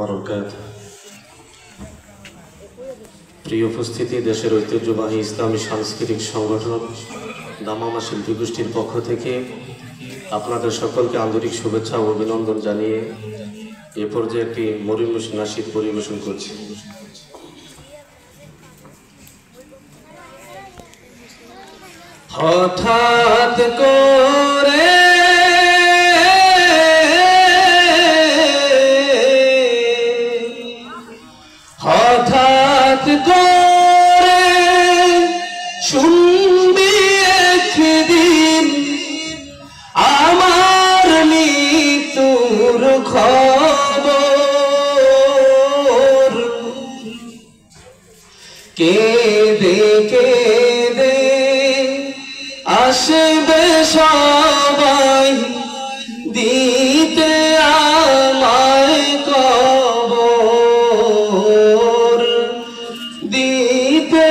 বারাকাতুহু। প্রিয় উপস্থিতি, দেশের ঐতিহ্যবাহী ইসলামী সাংস্কৃতিক সংগঠন দামামা শিল্পী গোষ্ঠীর পক্ষ থেকে আপনাদের সকলকে আন্তরিক শুভেচ্ছা ও অভিনন্দন জানিয়ে এ পর্যায়ে একটি মরিমুশ নাশিদ পরিবেশন করছি। হঠাৎ করে শুনবি একদিন আমার মৃত্যুর খবর, কেঁদে কেঁদে আসবে সবাই দিতে আমায় কবর, দিতে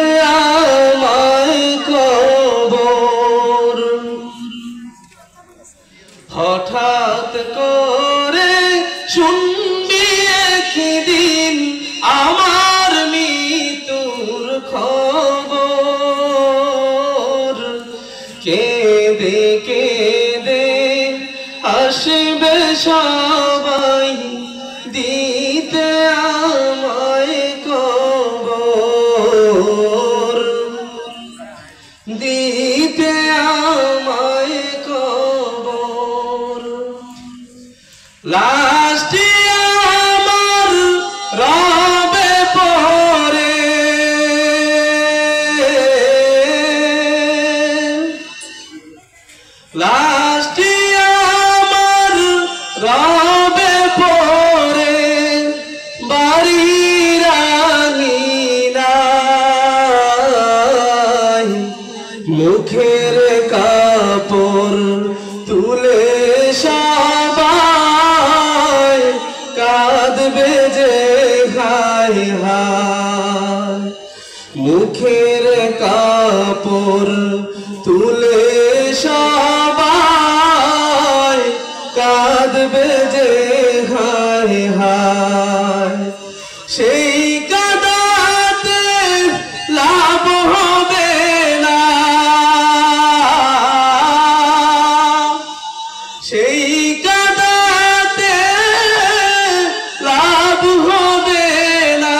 আমায় কবর। হঠাৎ করে শুনবি একদিন আমার মৃত্যুর খবর, কেঁদে কেঁদে আসবে সবাই দিতে আমায় কবর, দিতে আমায় কবর। লাশটি আমার রবে পরে, লাশটি আমার রবে পরে বাড়ির আঙিনায়, মুখের কাপড় তুলে সবাই কাঁদবে যে হায় হায়, মুখের কাপড় তুলে সবাই কাঁদবে যে হায় হায়। সেই কাঁদাতে লাভ হবে না, সেই কাঁদাতে লাভ হবে না,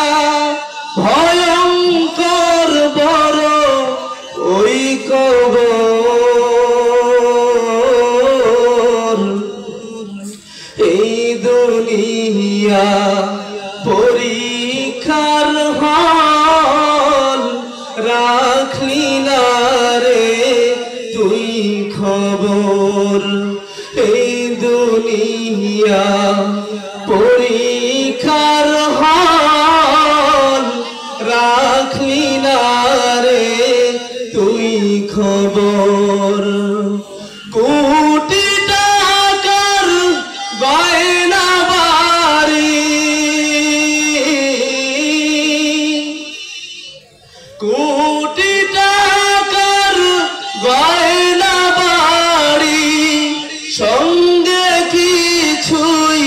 ভয়ঙ্কর বড় ওই কবর। এই দুনিয়া পরীক্ষার হল, রাখলি না রে তুই খবর। এই দুনিয়া পরীক্ষার হল, রাখলি না রে তুই খবর। কোটি টাকার গয়না বাড়ি, কোটি টাকার গয়না বাড়ি, সঙ্গে কিছুই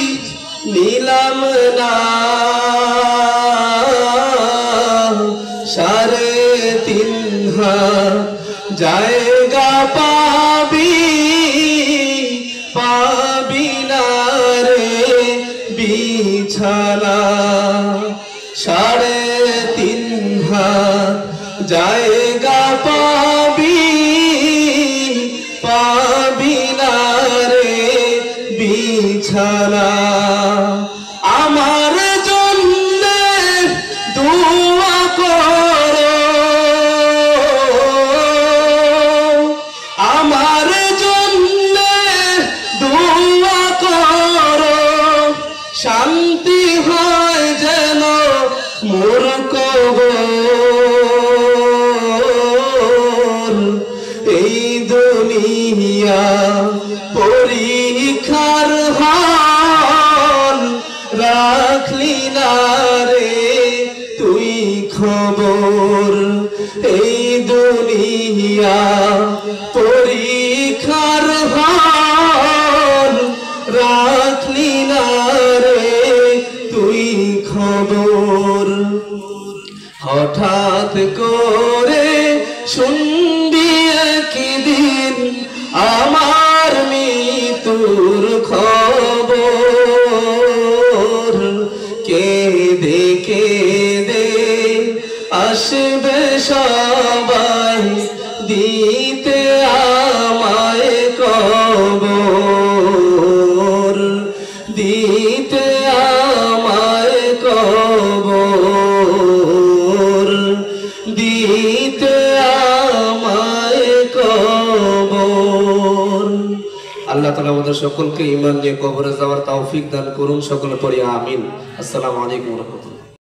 নিলাম না, 3.5 হাত জায়গা পাবি, পাবি না রে বিছানা, 3.5 হাত জায়গা পাবি, পাবি না রে বিছানা। আমার জন্য দোয়া করো, আমার জন্য দোয়া করো, শান্তি হয় যেন মোর কবর। এই দুনিয়া পরীক্ষার হল, রাখলি না রে তুই খবর। এই দুনিয়া পরীক্ষার হল, রাখলি না রে তুই খবর হঠাৎ করে শুনবি একদিন আমার মৃত্যুর খবর কেঁদে কেঁদে আসবে সবাই দিতে আমায় কবর দিতে আমায় কবর দিতে আমায় কবর। আল্লাহ তাআলা আমাদের সকলকে ঈমান নিয়ে কবরে যাওয়ার তৌফিক দান করুন। সকলে পড়ি আমিন। আসসালামু আলাইকুম ওয়া রাহমাতুল্লাহ।